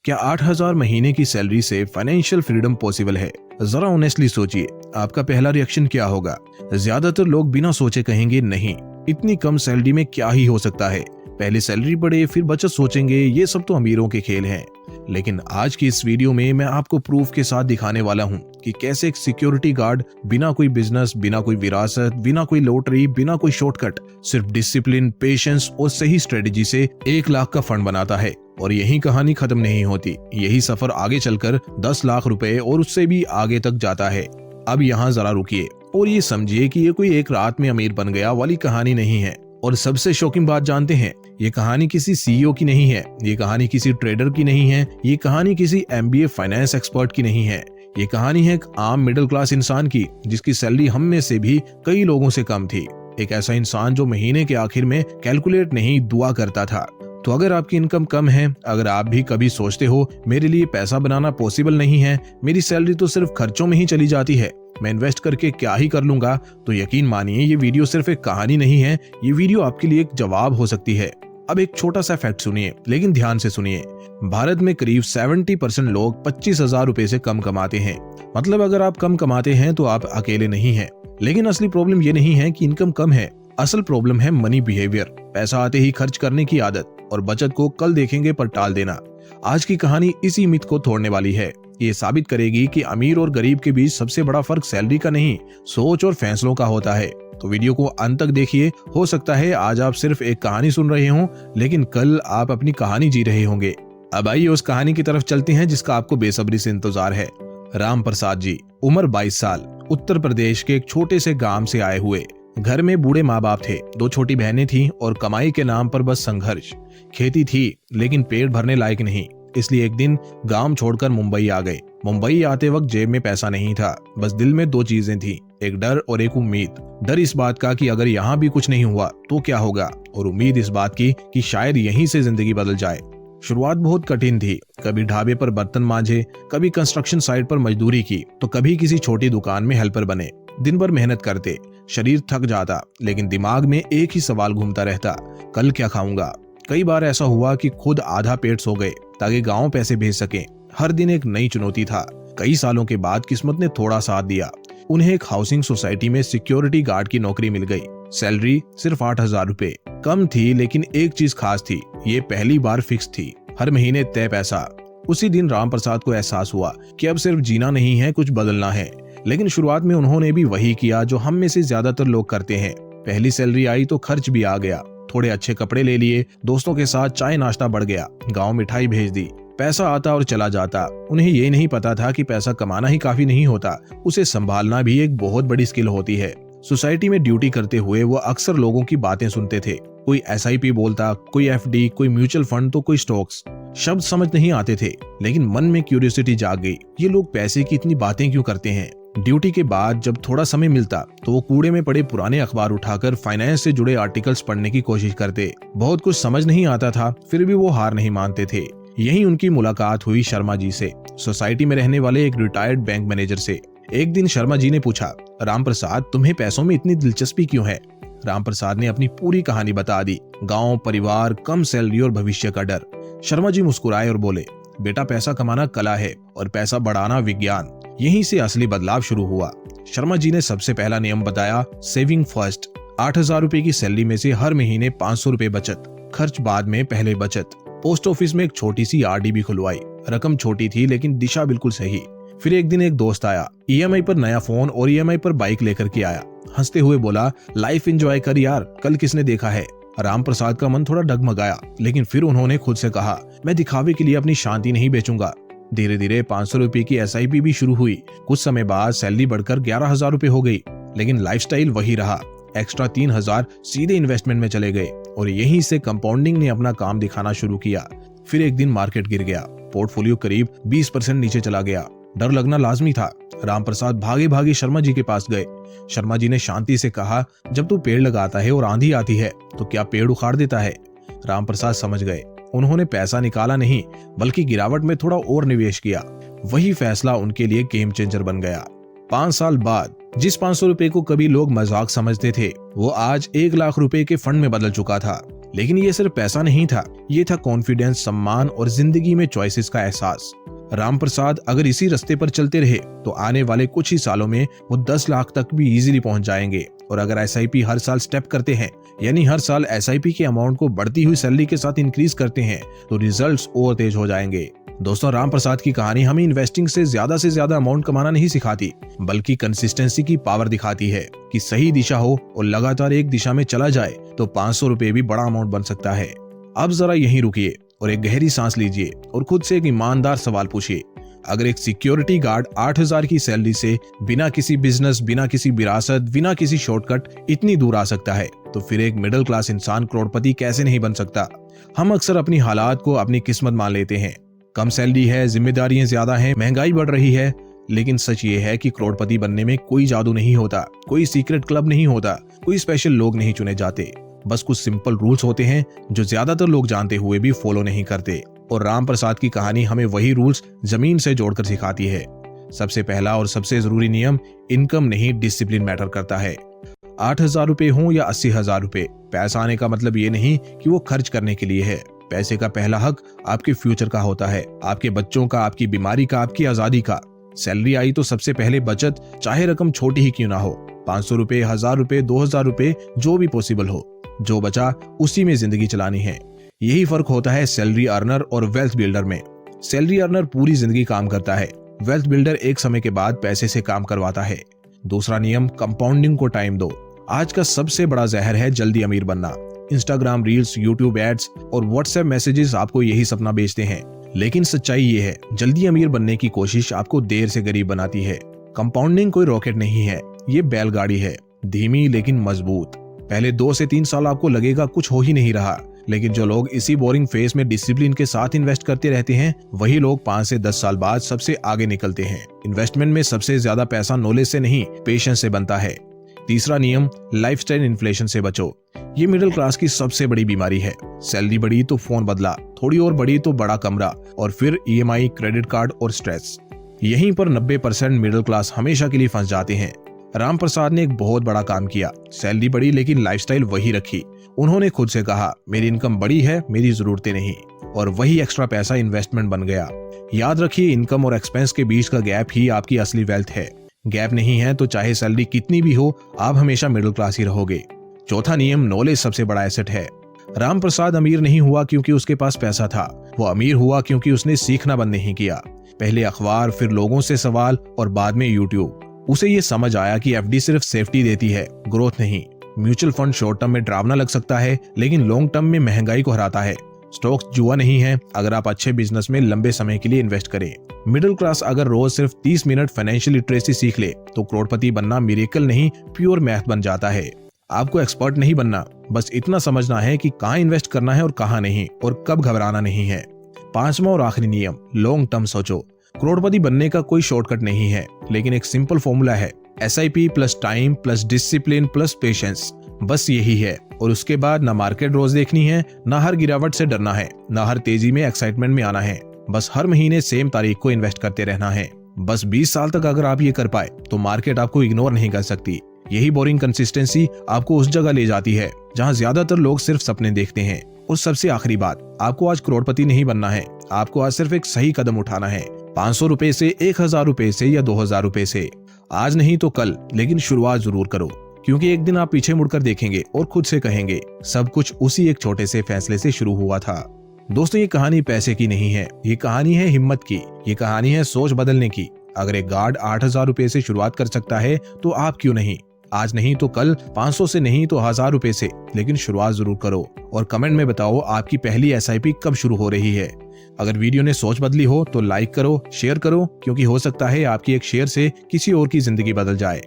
क्या 8,000 महीने की सैलरी से फाइनेंशियल फ्रीडम पॉसिबल है? जरा ऑनेस्टली सोचिए, आपका पहला रिएक्शन क्या होगा? ज्यादातर लोग बिना सोचे कहेंगे नहीं, इतनी कम सैलरी में क्या ही हो सकता है, पहले सैलरी बढ़े फिर बचत सोचेंगे, ये सब तो अमीरों के खेल हैं। लेकिन आज की इस वीडियो में मैं आपको प्रूफ के साथ दिखाने वाला हूँ कि कैसे एक सिक्योरिटी गार्ड बिना कोई बिजनेस, बिना कोई विरासत, बिना कोई लॉटरी, बिना कोई शॉर्टकट, सिर्फ डिसिप्लिन, पेशेंस और सही स्ट्रेटेजी से 1 लाख का फंड बनाता है। और यही कहानी खत्म नहीं होती, यही सफर आगे चलकर 10 लाख रुपए और उससे भी आगे तक जाता है। अब यहाँ जरा रुकिए और ये समझिए कि ये कोई एक रात में अमीर बन गया वाली कहानी नहीं है। और सबसे शॉकिंग बात जानते हैं, ये कहानी किसी सीईओ की नहीं है, ये कहानी किसी ट्रेडर की नहीं है, ये कहानी किसी एमबीए फाइनेंस एक्सपर्ट की नहीं है। ये कहानी है एक आम मिडिल क्लास इंसान की, जिसकी सैलरी हम में से भी कई लोगों से कम थी। एक ऐसा इंसान जो महीने के आखिर में कैलकुलेट नहीं, दुआ करता था। तो अगर आपकी इनकम कम है, अगर आप भी कभी सोचते हो मेरे लिए पैसा बनाना पॉसिबल नहीं है, मेरी सैलरी तो सिर्फ खर्चों में ही चली जाती है, मैं इन्वेस्ट करके क्या ही कर लूंगा, तो यकीन मानिए ये वीडियो सिर्फ एक कहानी नहीं है, ये वीडियो आपके लिए एक जवाब हो सकती है। अब एक छोटा सा फैक्ट सुनिए, लेकिन ध्यान से सुनिए। भारत में करीब 70% लोग 25,000 रुपए से कम कमाते हैं। मतलब अगर आप कम कमाते हैं तो आप अकेले नहीं हैं। लेकिन असली प्रॉब्लम ये नहीं है कि इनकम कम है, असल प्रॉब्लम है मनी बिहेवियर, पैसा आते ही खर्च करने की आदत और बचत को कल देखेंगे पर टाल देना। आज की कहानी इसी मिथ को तोड़ने वाली है। ये साबित करेगी कि अमीर और गरीब के बीच सबसे बड़ा फर्क सैलरी का नहीं, सोच और फैसलों का होता है। तो वीडियो को अंत तक देखिए, हो सकता है आज आप सिर्फ एक कहानी सुन रहे हों, लेकिन कल आप अपनी कहानी जी रहे होंगे। अब आइए उस कहानी की तरफ चलते हैं जिसका आपको बेसब्री से इंतजार है। राम प्रसाद जी, उम्र 22 साल, उत्तर प्रदेश के एक छोटे से गांव से आए हुए। घर में बूढ़े माँ बाप थे, 2 छोटी बहनें थीं और कमाई के नाम पर बस संघर्ष। खेती थी लेकिन पेट भरने लायक नहीं, इसलिए एक दिन गांव छोड़कर मुंबई आ गए। मुंबई आते वक्त जेब में पैसा नहीं था, बस दिल में 2 चीजें थी, एक डर और एक उम्मीद। डर इस बात का कि अगर यहाँ भी कुछ नहीं हुआ तो क्या होगा, और उम्मीद इस बात की कि शायद यहीं से जिंदगी बदल जाए। शुरुआत बहुत कठिन थी, कभी ढाबे पर बर्तन मांजे, कभी कंस्ट्रक्शन साइट पर मजदूरी की, तो कभी किसी छोटी दुकान में हेल्पर बने। दिन भर मेहनत करते, शरीर थक जाता, लेकिन दिमाग में एक ही सवाल घूमता रहता, कल क्या खाऊंगा। कई बार ऐसा हुआ कि खुद आधा पेट सो गए ताकि गांव पैसे भेज सकें। हर दिन एक नई चुनौती था। कई सालों के बाद किस्मत ने थोड़ा साथ दिया, उन्हें एक हाउसिंग सोसाइटी में सिक्योरिटी गार्ड की नौकरी मिल गई। सैलरी सिर्फ 8,000 रुपए, कम थी लेकिन एक चीज खास थी, ये पहली बार फिक्स थी, हर महीने तय पैसा। उसी दिन राम प्रसाद को एहसास हुआ कि अब सिर्फ जीना नहीं है, कुछ बदलना है। लेकिन शुरुआत में उन्होंने भी वही किया जो हम में से ज्यादातर लोग करते हैं। पहली सैलरी आई तो खर्च भी आ गया, थोड़े अच्छे कपड़े ले लिए, दोस्तों के साथ चाय नाश्ता बढ़ गया, गांव मिठाई भेज दी। पैसा आता और चला जाता। उन्हें ये नहीं पता था कि पैसा कमाना ही काफी नहीं होता, उसे संभालना भी एक बहुत बड़ी स्किल होती है। सोसाइटी में ड्यूटी करते हुए वो अक्सर लोगों की बातें सुनते थे। कोई SIP बोलता, कोई FD, कोई म्यूचुअल फंड तो कोई स्टॉक्स। शब्द समझ नहीं आते थे, लेकिन मन में क्यूरियोसिटी जाग गई, ये लोग पैसे की इतनी बातें क्यों करते हैं। ड्यूटी के बाद जब थोड़ा समय मिलता तो वो कूड़े में पड़े पुराने अखबार उठाकर फाइनेंस से जुड़े आर्टिकल्स पढ़ने की कोशिश करते। बहुत कुछ समझ नहीं आता था, फिर भी वो हार नहीं मानते थे। यही उनकी मुलाकात हुई शर्मा जी से, सोसाइटी में रहने वाले एक रिटायर्ड बैंक मैनेजर से। एक दिन शर्मा जी ने पूछा, राम प्रसाद, तुम्हें पैसों में इतनी दिलचस्पी क्यों है? राम प्रसाद ने अपनी पूरी कहानी बता दी, गांव, परिवार, कम सैलरी और भविष्य का डर। शर्मा जी मुस्कुराए और बोले, बेटा, पैसा कमाना कला है और पैसा बढ़ाना विज्ञान। यहीं से असली बदलाव शुरू हुआ। शर्मा जी ने सबसे पहला नियम बताया, सेविंग फर्स्ट। 8,000 रुपए की सैलरी में से हर महीने 500 रुपए बचत, खर्च बाद में, पहले बचत। पोस्ट ऑफिस में एक छोटी सी RD भी खुलवाई। रकम छोटी थी लेकिन दिशा बिल्कुल सही। फिर एक दिन एक दोस्त आया, EMI पर नया फोन और EMI पर बाइक लेकर के आया। हंसते हुए बोला, लाइफ एंजॉय कर यार, कल किसने देखा है। राम प्रसाद का मन थोड़ा डगमगाया, लेकिन फिर उन्होंने खुद से कहा, मैं दिखावे के लिए अपनी शांति नहीं बेचूंगा। धीरे धीरे 500 रुपए की SIP भी शुरू हुई। कुछ समय बाद सैलरी बढ़कर 11,000 रुपए हो गई, लेकिन लाइफस्टाइल वही रहा। एक्स्ट्रा 3,000 सीधे इन्वेस्टमेंट में चले गए और यहीं से कंपाउंडिंग ने अपना काम दिखाना शुरू किया। फिर एक दिन मार्केट गिर गया, पोर्टफोलियो करीब 20% नीचे चला गया। डर लगना लाजमी था। राम प्रसाद भागे भागे शर्मा जी के पास गए। शर्मा जी ने शांति से कहा, जब तू पेड़ लगाता है और आंधी आती है तो क्या पेड़ उखाड़ देता है? राम प्रसाद समझ गए। उन्होंने पैसा निकाला नहीं, बल्कि गिरावट में थोड़ा और निवेश किया। वही फैसला उनके लिए गेम चेंजर बन गया। 5 साल बाद जिस 500 रुपए को कभी लोग मजाक समझते थे, वो आज 1 लाख रुपए के फंड में बदल चुका था। लेकिन ये सिर्फ पैसा नहीं था, ये था कॉन्फिडेंस, सम्मान और जिंदगी में चॉइसेस का एहसास। राम प्रसाद अगर इसी रास्ते पर चलते रहे तो आने वाले कुछ ही सालों में वो 10 लाख तक भी इजीली पहुंच जाएंगे। और अगर SIP हर साल स्टेप करते हैं, यानी हर साल SIP के अमाउंट को बढ़ती हुई सैलरी के साथ इंक्रीज करते हैं, तो रिजल्ट्स और तेज हो जाएंगे। दोस्तों, राम प्रसाद की कहानी हमें इन्वेस्टिंग से ज्यादा अमाउंट कमाना नहीं सिखाती, बल्कि कंसिस्टेंसी की पावर दिखाती है कि सही दिशा हो और लगातार एक दिशा में चला जाए तो 500 रुपए भी बड़ा अमाउंट बन सकता है। अब जरा यहीं रुकिए और एक गहरी सांस लीजिए और खुद से एक ईमानदार सवाल पूछिए। अगर एक सिक्योरिटी गार्ड 8,000 की सैलरी से बिना किसी बिजनेस, बिना किसी विरासत, बिना किसी शॉर्टकट इतनी दूर आ सकता है, तो फिर एक मिडिल क्लास इंसान करोड़पति कैसे नहीं बन सकता। हम अक्सर अपनी हालात को अपनी किस्मत मान लेते हैं। कम सैलरी है, जिम्मेदारियां ज्यादा हैं, महंगाई बढ़ रही है, लेकिन सच ये है कि करोड़पति बनने में कोई जादू नहीं होता, कोई सीक्रेट क्लब नहीं होता, कोई स्पेशल लोग नहीं चुने जाते। बस कुछ सिंपल रूल्स होते हैं जो ज्यादातर लोग जानते हुए भी फॉलो नहीं करते। और राम प्रसाद की कहानी हमें वही रूल्स जमीन से जोड़कर सिखाती है। सबसे पहला और सबसे जरूरी नियम, इनकम नहीं डिसिप्लिन मैटर करता है। 8,000 रुपए हो या 80,000 रुपए, पैसा आने का मतलब ये नहीं कि वो खर्च करने के लिए है। पैसे का पहला हक आपके फ्यूचर का होता है, आपके बच्चों का, आपकी बीमारी का, आपकी आजादी का। सैलरी आई तो सबसे पहले बचत, चाहे रकम छोटी ही क्यों ना हो, 500 रुपए, 1,000 रुपए, 2,000 रुपए, जो भी पॉसिबल हो। जो बचा उसी में जिंदगी चलानी है। यही फर्क होता है सैलरी अर्नर और वेल्थ बिल्डर में। सैलरी अर्नर पूरी जिंदगी काम करता है, वेल्थ बिल्डर एक समय के बाद पैसे से काम करवाता है। दूसरा नियम, कंपाउंडिंग को टाइम दो। आज का सबसे बड़ा जहर है जल्दी अमीर बनना। इंस्टाग्राम रील्स, यूट्यूब एड्स और व्हाट्सएप मैसेजेस आपको यही सपना बेचते हैं, लेकिन सच्चाई ये है, जल्दी अमीर बनने की कोशिश आपको देर से गरीब बनाती है। कंपाउंडिंग कोई रॉकेट नहीं है, ये बैलगाड़ी है, धीमी लेकिन मजबूत। पहले 2 से 3 साल आपको लगेगा कुछ हो ही नहीं रहा, लेकिन जो लोग इसी बोरिंग फेज में डिसिप्लिन के साथ इन्वेस्ट करते रहते हैं, वही लोग 5 से 10 साल बाद सबसे आगे निकलते हैं। इन्वेस्टमेंट में सबसे ज्यादा पैसा नॉलेज से नहीं, पेशेंस से बनता है। तीसरा नियम, लाइफस्टाइल इन्फ्लेशन से बचो। ये मिडिल क्लास की सबसे बड़ी बीमारी है। सैलरी बढ़ी तो फोन बदला, थोड़ी और बढ़ी तो बड़ा कमरा, और फिर EMI, क्रेडिट कार्ड और स्ट्रेस। यहीं पर 90% मिडिल क्लास हमेशा के लिए फंस जाते हैं। राम प्रसाद ने एक बहुत बड़ा काम किया। सैलरी बढ़ी लेकिन लाइफस्टाइल वही रखी। उन्होंने खुद से कहा, मेरी इनकम बड़ी है, मेरी जरूरतें नहीं, और वही एक्स्ट्रा पैसा इन्वेस्टमेंट बन गया। याद रखिए, इनकम और एक्सपेंस के बीच का गैप ही आपकी असली वेल्थ है। गैप नहीं है तो चाहे सैलरी कितनी भी हो, आप हमेशा मिडिल क्लास ही रहोगे। चौथा नियम, नॉलेज सबसे बड़ा एसेट है। राम प्रसाद अमीर नहीं हुआ क्योंकि उसके पास पैसा था, वो अमीर हुआ क्योंकि उसने सीखना बंद नहीं किया। पहले अखबार, फिर लोगों से सवाल और बाद में यूट्यूब। उसे ये समझ आया कि FD सिर्फ सेफ्टी देती है, ग्रोथ नहीं। म्यूचुअल फंड शॉर्ट टर्म में डरावना लग सकता है, लेकिन लॉन्ग टर्म में महंगाई को हराता है। स्टॉक्स जुआ नहीं है, अगर आप अच्छे बिजनेस में लंबे समय के लिए इन्वेस्ट करें। मिडिल क्लास अगर रोज सिर्फ 30 मिनट फाइनेंशियल लिटरेसी सीख ले तो करोड़पति बनना मिरेकल नहीं, प्योर मैथ बन जाता है। आपको एक्सपर्ट नहीं बनना, बस इतना समझना है कि कहाँ इन्वेस्ट करना है और कहाँ नहीं, और कब घबराना नहीं है। पांचवा और आखिरी नियम, लॉन्ग टर्म सोचो। करोड़पति बनने का कोई शॉर्टकट नहीं है, लेकिन एक सिंपल फॉर्मूला है, SIP plus time plus discipline plus patience. बस यही है। और उसके बाद ना मार्केट रोज देखनी है, ना हर गिरावट से डरना है, ना हर तेजी में एक्साइटमेंट में आना है। बस हर महीने सेम तारीख को इन्वेस्ट करते रहना है। बस 20 साल तक अगर आप ये कर पाए तो मार्केट आपको इग्नोर नहीं कर सकती। यही बोरिंग कंसिस्टेंसी आपको उस जगह ले जाती है जहां ज्यादातर लोग सिर्फ सपने देखते हैं। और सबसे आखिरी बात, आपको आज करोड़पति नहीं बनना है, आपको आज सिर्फ एक सही कदम उठाना है। 500 रुपए से, 1,000 रुपए से या 2,000 रुपए से, आज नहीं तो कल, लेकिन शुरुआत जरूर करो। क्योंकि एक दिन आप पीछे मुड़कर देखेंगे और खुद से कहेंगे, सब कुछ उसी एक छोटे से फैसले से शुरू हुआ था। दोस्तों, ये कहानी पैसे की नहीं है, ये कहानी है हिम्मत की, ये कहानी है सोच बदलने की। अगर एक गार्ड 8,000 रुपए से शुरुआत कर सकता है तो आप क्यों नहीं? आज नहीं तो कल, 500 से नहीं तो 1,000 रुपए से, लेकिन शुरुआत जरूर करो। और कमेंट में बताओ आपकी पहली SIP कब शुरू हो रही है। अगर वीडियो ने सोच बदली हो तो लाइक करो, शेयर करो, क्योंकि हो सकता है आपकी एक शेयर से किसी और की जिंदगी बदल जाए।